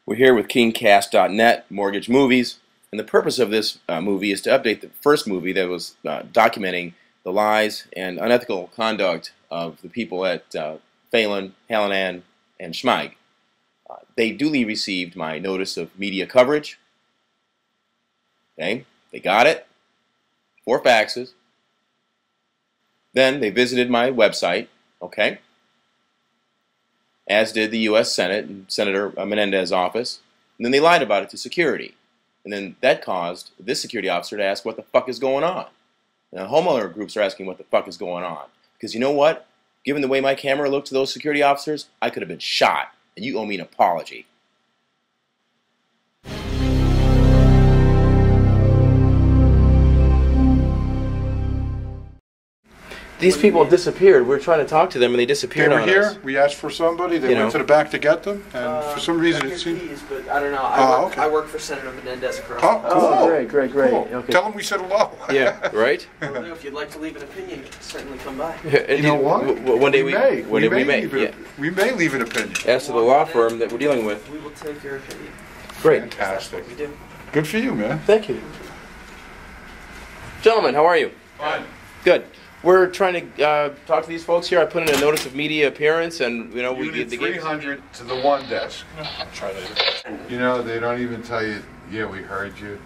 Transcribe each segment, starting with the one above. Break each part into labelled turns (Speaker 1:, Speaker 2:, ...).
Speaker 1: We're here with KingCast.net, Mortgage Movies, and the purpose of this movie is to update the first movie that was documenting the lies and unethical conduct of the people at Phelan, Hallinan, and Schmieg. They duly received my notice of media coverage. Okay, they got it, 4 faxes. Then they visited my website, okay, as did the U.S. Senate and Senator Menendez's office. And then they lied about it to security. And then that caused this security officer to ask what the fuck is going on. Now, homeowner groups are asking what the fuck is going on. Because you know what? Given the way my camera looked to those security officers, I could have been shot. And you owe me an apology. These people disappeared. We were trying to talk to them, and they disappeared on us.
Speaker 2: They were here. We asked for somebody. They went to the back to get them, and for some reason it seemed.
Speaker 3: Fees, but I don't know. I work for Senator Menendez across.
Speaker 2: Oh,
Speaker 1: great.
Speaker 2: Cool.
Speaker 1: Okay.
Speaker 2: Tell them we said hello.
Speaker 1: Yeah, right.
Speaker 3: Well, if you'd like to leave an opinion, certainly come by.
Speaker 2: You know what?
Speaker 1: One day
Speaker 2: we may.
Speaker 1: We may
Speaker 2: leave an opinion.
Speaker 1: As to the law firm that we're dealing with.
Speaker 3: We will take your opinion.
Speaker 1: Great.
Speaker 2: Fantastic.
Speaker 3: We do.
Speaker 2: Good for you, man.
Speaker 1: Thank you. Gentlemen, how are you?
Speaker 2: Fine.
Speaker 1: Good. We're trying to talk to these folks here. I put in a notice of media appearance, and we
Speaker 2: Unit 300 to the one desk.
Speaker 1: Try that.
Speaker 2: You know, they don't even tell you, yeah, we heard you.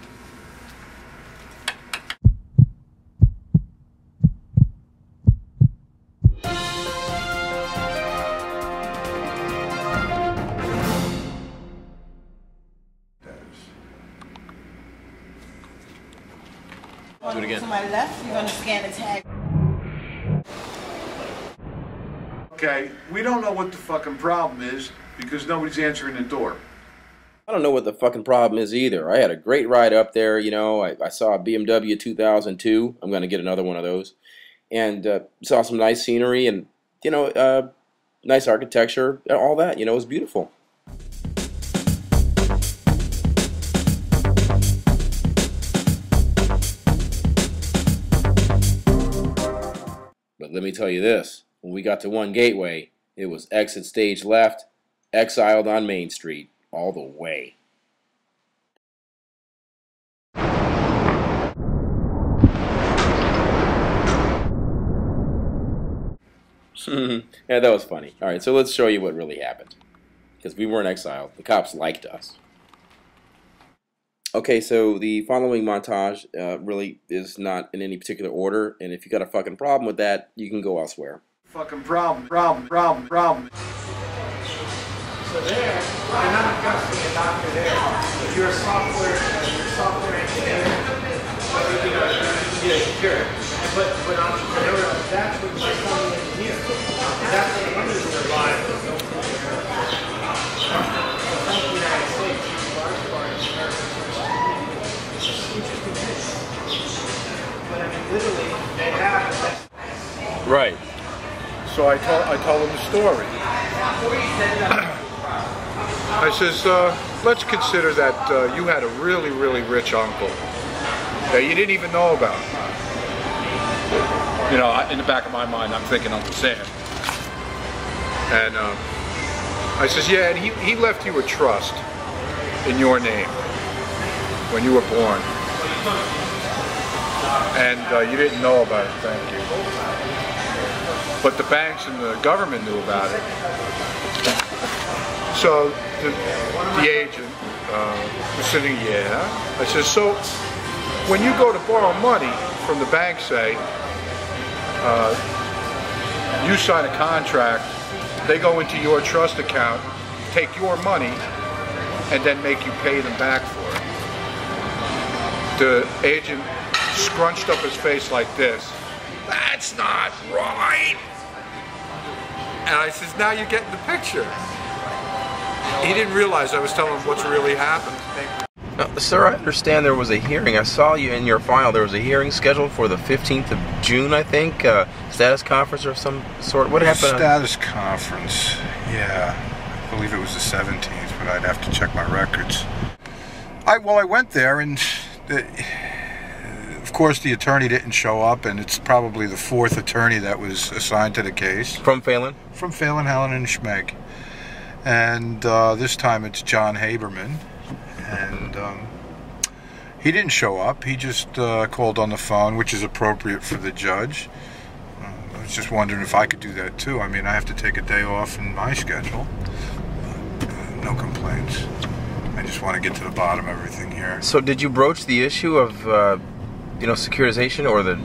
Speaker 1: Do it again.
Speaker 4: To my left, you're going to scan the tag.
Speaker 2: Okay, we don't know what the fucking problem is because nobody's answering the door.
Speaker 1: I don't know what the fucking problem is either. I had a great ride up there, you know. I saw a BMW 2002. I'm going to get another one of those. And saw some nice scenery and, you know, nice architecture, all that. You know, it was beautiful. But let me tell you this. When we got to One Gateway, it was exit stage left, exiled on Main Street, all the way. Yeah, that was funny. All right, so let's show you what really happened. Because we weren't exiled. The cops liked us. Okay, so the following montage really is not in any particular order, and if you got a fucking problem with that, you can go elsewhere.
Speaker 2: Fucking problem. So
Speaker 3: there, you're not adjusting a doctor there. If you're a software engineer, you know, you get a cure. But entrepreneur, that's what you're calling an engineer. That's what the money is in their lives. The United States, large part of but I mean, literally, they have.
Speaker 1: Right.
Speaker 2: I told him the story. I says, let's consider that you had a really, really rich uncle that you didn't even know about. You know, in the back of my mind, I'm thinking Uncle Sam. And I says, yeah, and he left you a trust in your name when you were born. And you didn't know about it, thank you. But the banks and the government knew about it. So the agent was sitting, yeah. I said, so when you go to borrow money from the bank, say, you sign a contract, they go into your trust account, take your money, and then make you pay them back for it. The agent scrunched up his face like this. That's not right. And I says, now you're getting the picture. He didn't realize I was telling him what's really happened.
Speaker 1: Now, sir, I understand there was a hearing. I saw you in your file. There was a hearing scheduled for the 15th of June, I think. Status conference of some sort. What happened?
Speaker 5: Status conference. Yeah, I believe it was the 17th, but I'd have to check my records. I went there and... Of course, the attorney didn't show up, and it's probably the 4th attorney that was assigned to the case.
Speaker 1: From Phelan?
Speaker 5: From Phelan Hallinan Schmieg. and this time it's John Haberman, and he didn't show up. He just called on the phone, which is appropriate for the judge. I was just wondering if I could do that too. I mean, I have to take a day off in my schedule. No complaints. I just want to get to the bottom of everything here.
Speaker 1: So did you broach the issue of, securitization or the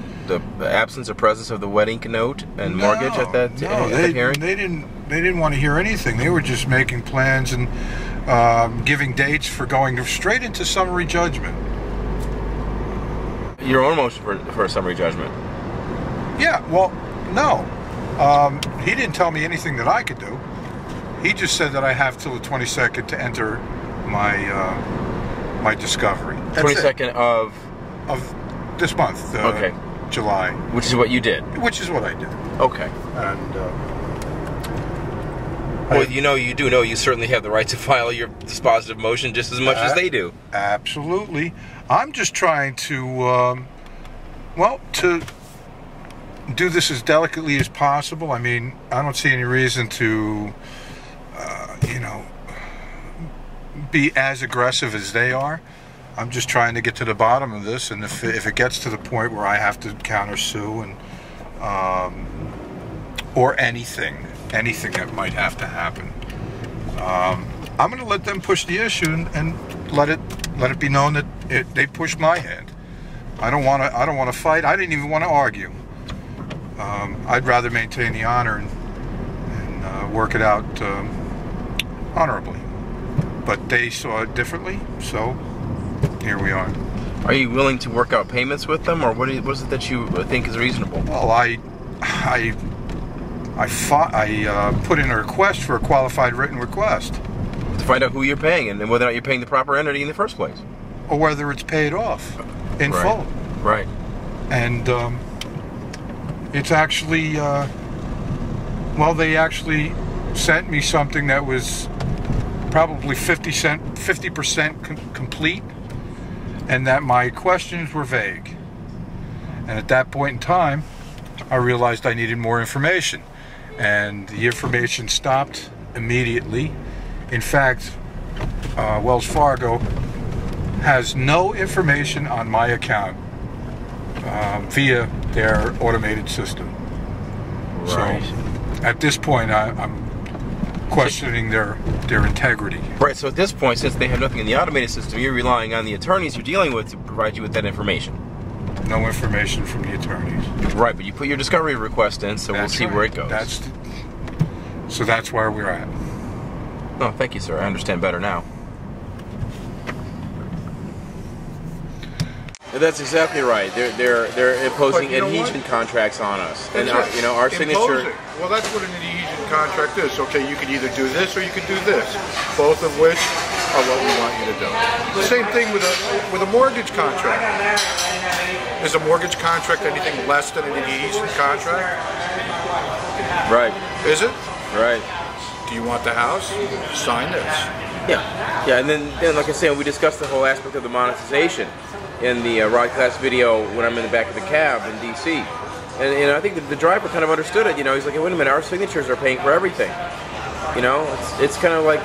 Speaker 1: absence or presence of the wedding note and mortgage at that hearing?
Speaker 5: They didn't want to hear anything. They were just making plans and giving dates for going straight into summary judgment.
Speaker 1: Your own motion for a summary judgment?
Speaker 5: Yeah, well, no. He didn't tell me anything that I could do. He just said that I have till the 22nd to enter my discovery.
Speaker 1: 22nd of
Speaker 5: this month.
Speaker 1: Okay.
Speaker 5: July.
Speaker 1: Which is what you did?
Speaker 5: Which is what I did.
Speaker 1: Okay.
Speaker 5: And
Speaker 1: well, you do know you certainly have the right to file your dispositive motion just as much as they do.
Speaker 5: Absolutely. I'm just trying to, to do this as delicately as possible. I mean, I don't see any reason to, be as aggressive as they are. I'm just trying to get to the bottom of this, and if it gets to the point where I have to countersue and or anything that might have to happen, I'm going to let them push the issue and let it be known that they pushed my hand. I don't want to fight. I didn't even want to argue. I'd rather maintain the honor and work it out honorably. But they saw it differently, so here we are.
Speaker 1: Are you willing to work out payments with them, or what is it that you think is reasonable?
Speaker 5: Well, I put in a request for a qualified written request
Speaker 1: to find out who you're paying and whether or not you're paying the proper entity in the first place,
Speaker 5: or whether it's paid off in full.
Speaker 1: Right. And
Speaker 5: it's actually they actually sent me something that was probably 50% complete, and that my questions were vague. And at that point in time, I realized I needed more information, and the information stopped immediately. In fact, Wells Fargo has no information on my account via their automated system.
Speaker 1: Right.
Speaker 5: So at this point, I'm questioning their integrity.
Speaker 1: Right, so at this point, since they have nothing in the automated system, you're relying on the attorneys you're dealing with to provide you with that information.
Speaker 5: No information from the attorneys.
Speaker 1: Right, but you put your discovery request in, so we'll see where it goes.
Speaker 5: So that's where we're at.
Speaker 1: Oh, thank you, sir. I understand better now. That's exactly right. They're imposing adhesion contracts on us, and our signature.
Speaker 2: Imposing. Well, that's what an adhesion contract is. Okay, you can either do this or you can do this, both of which are what we want you to do. The same thing with a mortgage contract. Is a mortgage contract anything less than an adhesion contract?
Speaker 1: Right.
Speaker 2: Is it?
Speaker 1: Right.
Speaker 2: Do you want the house? Sign this.
Speaker 1: Yeah, and then like I said, we discussed the whole aspect of the monetization in the Rodney Class video when I'm in the back of the cab in D.C. And I think the driver kind of understood it. He's like, hey, wait a minute, our signatures are paying for everything. It's kind of like,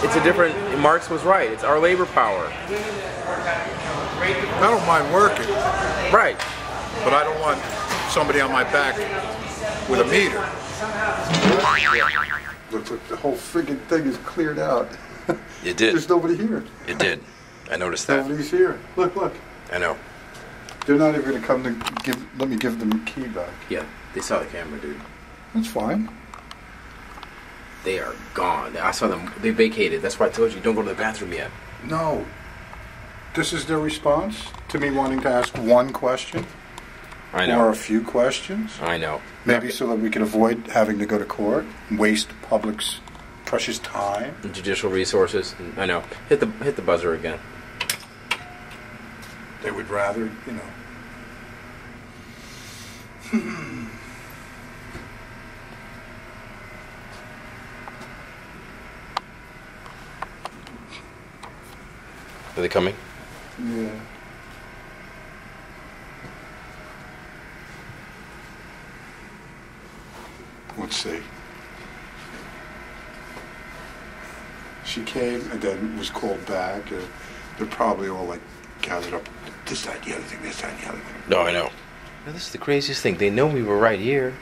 Speaker 1: it's a different, Marx was right, it's our labor power.
Speaker 2: I don't mind working.
Speaker 1: Right.
Speaker 2: But I don't want somebody on my back with a meter.
Speaker 5: Look, the whole friggin' thing is cleared out.
Speaker 1: It did.
Speaker 5: There's nobody here.
Speaker 1: It did. I noticed that.
Speaker 5: Nobody's here. Look.
Speaker 1: I know.
Speaker 5: They're not even going to come to let me give them the key back.
Speaker 1: Yeah, they saw the camera, dude.
Speaker 5: That's fine.
Speaker 1: They are gone. I saw them. They vacated. That's why I told you, don't go to the bathroom yet.
Speaker 5: No. This is their response to me wanting to ask one question?
Speaker 1: I know.
Speaker 5: Or a few questions?
Speaker 1: I know.
Speaker 5: Maybe so that we can avoid having to go to court and waste the public's precious time.
Speaker 1: And judicial resources. I know. Hit the buzzer again.
Speaker 5: They would rather,
Speaker 1: Are they coming?
Speaker 5: Yeah. Let's see. she came and then was called back. And they're probably all like gathered up. This, that, the other thing, this, that, the other thing.
Speaker 1: No, I know. This is the craziest thing. They know we were right here.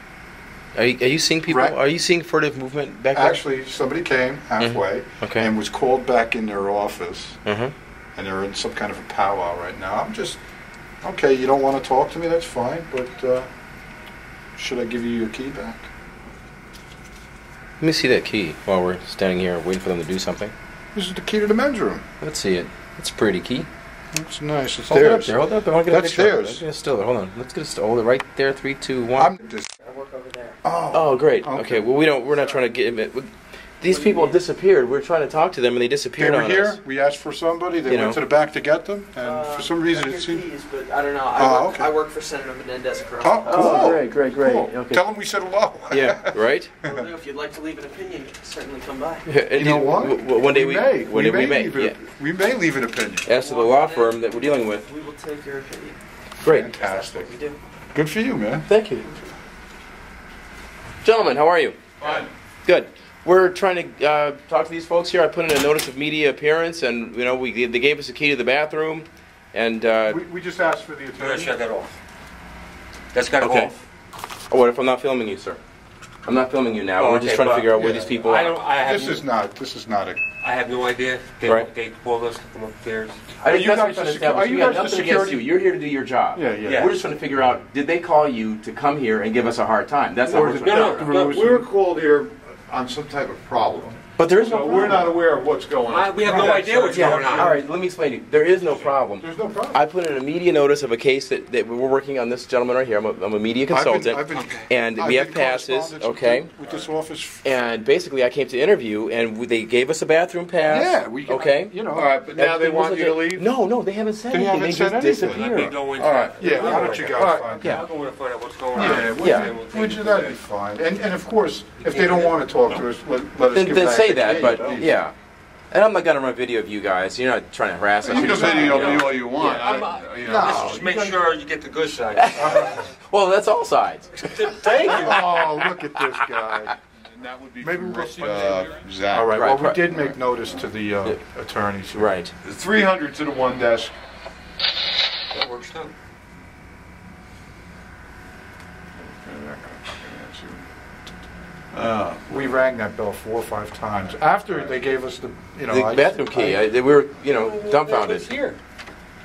Speaker 1: Are you seeing people?
Speaker 5: Right.
Speaker 1: Are you seeing furtive movement back there?
Speaker 5: Actually, somebody came halfway
Speaker 1: Okay.
Speaker 5: and was called back in their office.
Speaker 1: Mm-hmm.
Speaker 5: And they're in some kind of a powwow right now. I'm just, okay, you don't want to talk to me, that's fine, but should I give you your key back?
Speaker 1: Let me see that key while we're standing here waiting for them to do something.
Speaker 5: This is the key to the men's room.
Speaker 1: Let's see it. It's a pretty key.
Speaker 5: It's nice. It's
Speaker 1: Hold it up
Speaker 5: theirs.
Speaker 1: there. Hold it up there. I want to get
Speaker 5: That's
Speaker 1: a picture.
Speaker 5: theirs.
Speaker 1: Let's get a still. Hold on. Let's get a still. Hold it right there. 3, 2, 1.
Speaker 5: I'm just.
Speaker 4: I work over there.
Speaker 5: Oh.
Speaker 1: Great.
Speaker 5: Okay.
Speaker 1: Okay. Well, we're not trying to get. These people disappeared. We're trying to talk to them, and they
Speaker 5: They
Speaker 1: disappeared
Speaker 5: were
Speaker 1: on
Speaker 5: here.
Speaker 1: us.
Speaker 5: We asked for somebody. They
Speaker 1: You
Speaker 5: went
Speaker 1: know.
Speaker 5: to the back to get them, and for some reason it seemed.
Speaker 4: Keys, but I don't know.
Speaker 5: Okay.
Speaker 4: I work for Senator Menendez across.
Speaker 5: Oh, cool.
Speaker 1: Oh, great.
Speaker 5: Cool.
Speaker 1: Okay.
Speaker 5: Tell them we said hello.
Speaker 1: Yeah. Right.
Speaker 4: Well, if you'd like to leave an opinion, certainly come by.
Speaker 5: You know what?
Speaker 1: One day
Speaker 5: we may.
Speaker 1: One day we may.
Speaker 5: leave it- We may leave an opinion.
Speaker 1: As to the law firm that we're dealing with.
Speaker 4: We will take your opinion.
Speaker 1: Great.
Speaker 5: Fantastic.
Speaker 4: We do.
Speaker 5: Good for you, man.
Speaker 1: Thank you. Gentlemen, how are you?
Speaker 2: Fine.
Speaker 1: Good. We're trying to talk to these folks here. I put in a notice of media appearance, and they gave us a key to the bathroom, and
Speaker 5: We just asked for the
Speaker 6: I'm gonna
Speaker 5: attorney.
Speaker 6: shut that off. That's gotta
Speaker 1: okay.
Speaker 6: go off.
Speaker 1: Oh, what if I'm not filming you, sir? I'm not filming you now.
Speaker 6: Oh,
Speaker 1: We're just
Speaker 6: okay,
Speaker 1: trying to
Speaker 6: but-
Speaker 1: figure out where
Speaker 5: yeah.
Speaker 1: these people
Speaker 6: I
Speaker 1: are.
Speaker 6: don't. I have.
Speaker 5: This is not a.
Speaker 6: I have no idea. They,
Speaker 1: Right.
Speaker 6: they called us from upstairs.
Speaker 1: I think
Speaker 5: you
Speaker 1: that's what
Speaker 5: guys
Speaker 1: I'm trying to
Speaker 5: the secu-
Speaker 1: establish.
Speaker 5: are you
Speaker 1: We got
Speaker 5: guys the
Speaker 1: nothing against
Speaker 5: security-
Speaker 1: you. You're here to do your job.
Speaker 5: Yeah, yeah.
Speaker 6: Yeah.
Speaker 1: We're just trying to figure out, did they call you to come here and give us a hard time? That's not
Speaker 5: Or
Speaker 1: what
Speaker 5: is
Speaker 1: we're
Speaker 5: it-
Speaker 1: trying to
Speaker 6: No,
Speaker 1: do.
Speaker 6: no,
Speaker 7: We were called here on some type of problem.
Speaker 1: But there is no
Speaker 7: So
Speaker 1: problem.
Speaker 7: we're not aware of what's going on.
Speaker 6: We have no idea what's
Speaker 1: Yeah,
Speaker 6: going on.
Speaker 1: all right, let me explain to you. There is no problem.
Speaker 5: There's no problem.
Speaker 1: I put in a media notice of a case that we're working on this gentleman right here. I'm a media consultant. And we have passes, okay?
Speaker 5: With this office.
Speaker 1: And basically, I came to interview, and they gave us a bathroom pass.
Speaker 5: Yeah, we can.
Speaker 1: Okay.
Speaker 5: You know.
Speaker 7: All right, but now they
Speaker 1: Everything
Speaker 7: want
Speaker 1: was
Speaker 7: you to
Speaker 1: legit.
Speaker 7: leave?
Speaker 1: No, they haven't said
Speaker 5: They
Speaker 1: anything.
Speaker 5: haven't
Speaker 1: They
Speaker 5: said
Speaker 1: just
Speaker 5: anything.
Speaker 6: Let me
Speaker 1: disappeared.
Speaker 6: go inside.
Speaker 7: All right.
Speaker 5: Yeah, why don't you guys
Speaker 7: All right.
Speaker 5: find
Speaker 1: Yeah.
Speaker 6: I'll go in and find out what's going on.
Speaker 5: Yeah, that'd be fine. And of course, if they don't want to talk to us, let us
Speaker 1: Then,
Speaker 5: give
Speaker 1: then
Speaker 5: back
Speaker 1: say
Speaker 5: the
Speaker 1: that,
Speaker 5: key.
Speaker 1: but yeah. And I'm not gonna run a video of you guys. You're not trying to harass us.
Speaker 7: You
Speaker 1: You're
Speaker 7: can
Speaker 1: just trying to,
Speaker 7: video
Speaker 1: you know.
Speaker 7: me all you want.
Speaker 5: No.
Speaker 6: Just make sure you get the good side.
Speaker 1: Well, that's all sides.
Speaker 5: Thank you. Oh, look at this guy.
Speaker 7: That would be
Speaker 5: Maybe we'll see.
Speaker 7: Zach.
Speaker 5: All right.
Speaker 1: Right,
Speaker 5: Well, we
Speaker 1: right.
Speaker 5: did make notice to the attorneys.
Speaker 1: Right.
Speaker 7: 300 to the one desk.
Speaker 6: That works too.
Speaker 5: We rang that bell 4 or 5 times after they gave us the,
Speaker 1: The bathroom key. We were, dumbfounded.
Speaker 6: It's here.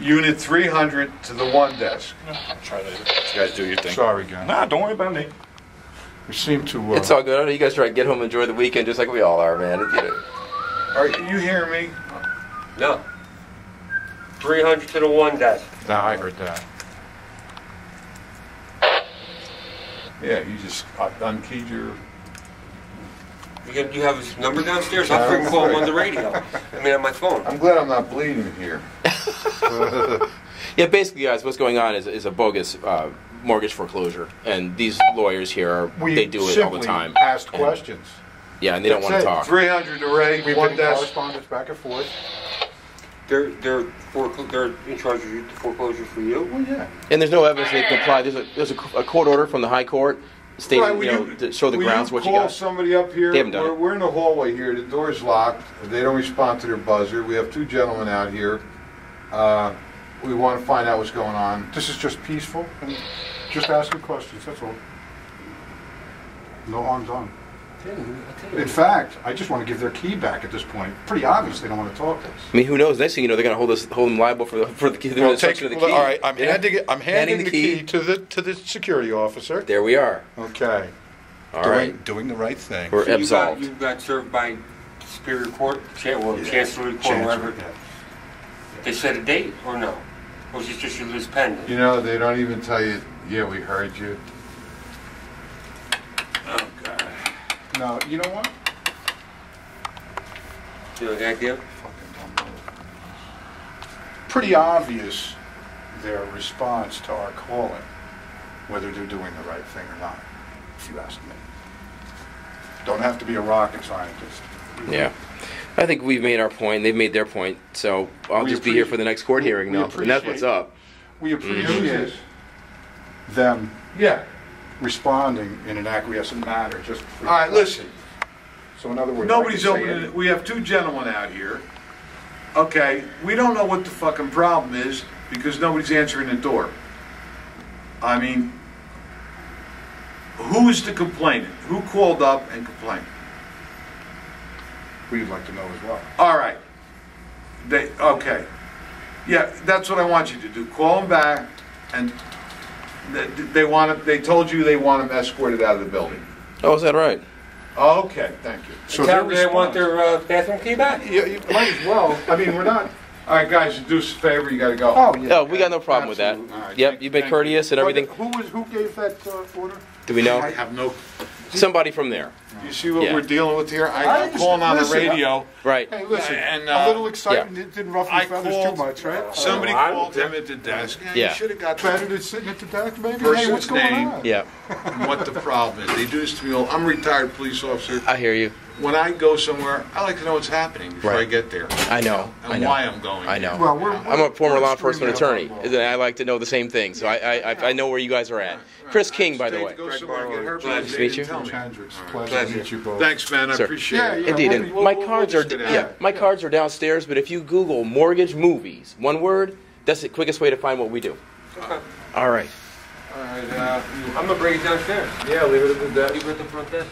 Speaker 7: Unit 300 to the one desk.
Speaker 8: Try to let you guys do your thing.
Speaker 5: Sorry, guys.
Speaker 8: Nah, don't worry about me.
Speaker 5: We seem to.
Speaker 1: It's all good. You guys try to get home and enjoy the weekend just like we all are, man.
Speaker 7: Are you hearing me?
Speaker 6: No. 300 to the one desk.
Speaker 5: Nah, I heard that.
Speaker 7: Yeah, you just unkeyed your.
Speaker 6: You have his number downstairs? I'll freaking call him on the radio. On my phone.
Speaker 7: I'm glad I'm not bleeding here.
Speaker 1: Yeah, basically, guys, what's going on is a bogus mortgage foreclosure, and these lawyers here they do it all the time.
Speaker 5: Asked questions.
Speaker 1: Yeah, and they don't want to talk.
Speaker 7: 300 array,
Speaker 5: We've
Speaker 7: one
Speaker 5: been
Speaker 7: desk.
Speaker 5: correspondence back and forth.
Speaker 6: They're in charge of the foreclosure for you?
Speaker 5: Well, yeah.
Speaker 1: And there's no evidence they comply. There's a court order from the high court stating,
Speaker 7: Right, will
Speaker 1: to show the grounds what you
Speaker 7: call
Speaker 1: got.
Speaker 7: somebody up here?
Speaker 1: They haven't done it.
Speaker 7: We're in the hallway here. The door's locked. They don't respond to their buzzer. We have 2 gentlemen out here. We want to find out what's going on.
Speaker 5: This is just peaceful and just asking questions. That's all. No harm done. In fact, I just want to give their key back at this point. Pretty obvious they don't want to talk to us.
Speaker 1: I mean, who knows? Next thing you know, they're going to hold them liable for the destruction of the key.
Speaker 5: All right, I'm
Speaker 1: Yeah.
Speaker 5: handing the key to the security officer.
Speaker 1: There we are.
Speaker 5: Okay.
Speaker 1: All right.
Speaker 5: Doing the right thing.
Speaker 1: We're
Speaker 6: So
Speaker 1: absolved.
Speaker 6: you got served by Superior Court, Chancery Court,
Speaker 5: Chancery,
Speaker 6: whatever.
Speaker 5: yeah.
Speaker 6: They set a date or no? Or is it just your list pending?
Speaker 7: You know, they don't even tell you, yeah, we heard you.
Speaker 6: Oh, God.
Speaker 5: No, you know what?
Speaker 6: You have any idea?
Speaker 5: Pretty obvious their response to our calling, whether they're doing the right thing or not, if you ask me. Don't have to be a rocket scientist.
Speaker 1: Yeah. I think we've made our point. They've made their point. So I'll
Speaker 5: We
Speaker 1: just be here
Speaker 5: appreciate-
Speaker 1: for the next court hearing
Speaker 5: we
Speaker 1: now. And that's what's
Speaker 5: appreciate-
Speaker 1: up.
Speaker 5: We
Speaker 7: Who's
Speaker 5: appreciate
Speaker 7: this?
Speaker 5: them
Speaker 7: Yeah.
Speaker 5: responding in an acquiescent manner. Just
Speaker 7: All right, listen.
Speaker 5: So in other words,
Speaker 7: Nobody's opening it. We have two gentlemen out here. Okay, we don't know what the fucking problem is because nobody's answering the door. I mean, who is the complainant? Who called up and complained?
Speaker 5: We'd like to know as well.
Speaker 7: All right. Okay. Yeah, that's what I want you to do. Call them back, and they told you they want them escorted out of the building.
Speaker 1: Oh, is that right?
Speaker 7: Okay, thank you.
Speaker 6: So tell them they want their bathroom key back?
Speaker 5: Yeah, you might as well. I mean, we're not.
Speaker 7: All right, guys, do us a favor. You got to go.
Speaker 5: Oh, yeah.
Speaker 1: No, we got no problem with
Speaker 5: Absolutely.
Speaker 1: that.
Speaker 7: All right,
Speaker 1: Yep, you've been
Speaker 7: thank you.
Speaker 1: courteous and everything.
Speaker 5: Who gave that order?
Speaker 1: Do we know?
Speaker 7: I have no.
Speaker 1: Somebody from there.
Speaker 7: You see what
Speaker 1: Yeah.
Speaker 7: we're dealing with here? I'm calling on the radio.
Speaker 1: Right.
Speaker 5: Hey, listen,
Speaker 7: And,
Speaker 5: a little excitement it didn't ruffle
Speaker 7: I
Speaker 5: your feathers too
Speaker 7: called-
Speaker 5: much, right?
Speaker 7: Somebody called him at the desk.
Speaker 1: Yeah.
Speaker 7: You should have got
Speaker 5: Better than sitting at the desk, maybe? Hey,
Speaker 7: Person's
Speaker 5: what's going
Speaker 7: name.
Speaker 5: on?
Speaker 1: Yeah,
Speaker 7: what the problem is. They do this to me all. I'm a retired police officer.
Speaker 1: I hear you.
Speaker 7: When I go somewhere, I like to know what's happening before
Speaker 1: Right.
Speaker 7: I get there.
Speaker 1: I know.
Speaker 7: And
Speaker 1: I know.
Speaker 7: why I'm going.
Speaker 1: I know.
Speaker 5: Well,
Speaker 1: I'm a former
Speaker 5: we're
Speaker 1: law enforcement attorney,
Speaker 5: extremely
Speaker 1: and I like to know the same thing. So I know where you guys are at. Chris King, by the way.
Speaker 7: Go somewhere and get hurt, but
Speaker 1: Nice to
Speaker 7: they
Speaker 1: meet you.
Speaker 7: didn't tell me.
Speaker 5: Hendricks, pleasure to meet you both.
Speaker 7: Thanks, man. I
Speaker 1: Sir.
Speaker 7: appreciate
Speaker 5: Yeah,
Speaker 7: it.
Speaker 5: yeah.
Speaker 1: Indeed,
Speaker 5: we'll
Speaker 1: and
Speaker 5: be-
Speaker 1: my
Speaker 7: we'll
Speaker 1: cards are
Speaker 7: just get out.
Speaker 1: yeah, my cards are downstairs. But if you Google mortgage movies, one word, that's the quickest way to find what we do.
Speaker 6: Okay.
Speaker 1: All right.
Speaker 7: All right.
Speaker 6: I'm gonna bring it downstairs.
Speaker 7: Yeah, leave it at the desk.
Speaker 6: Leave it at the front desk.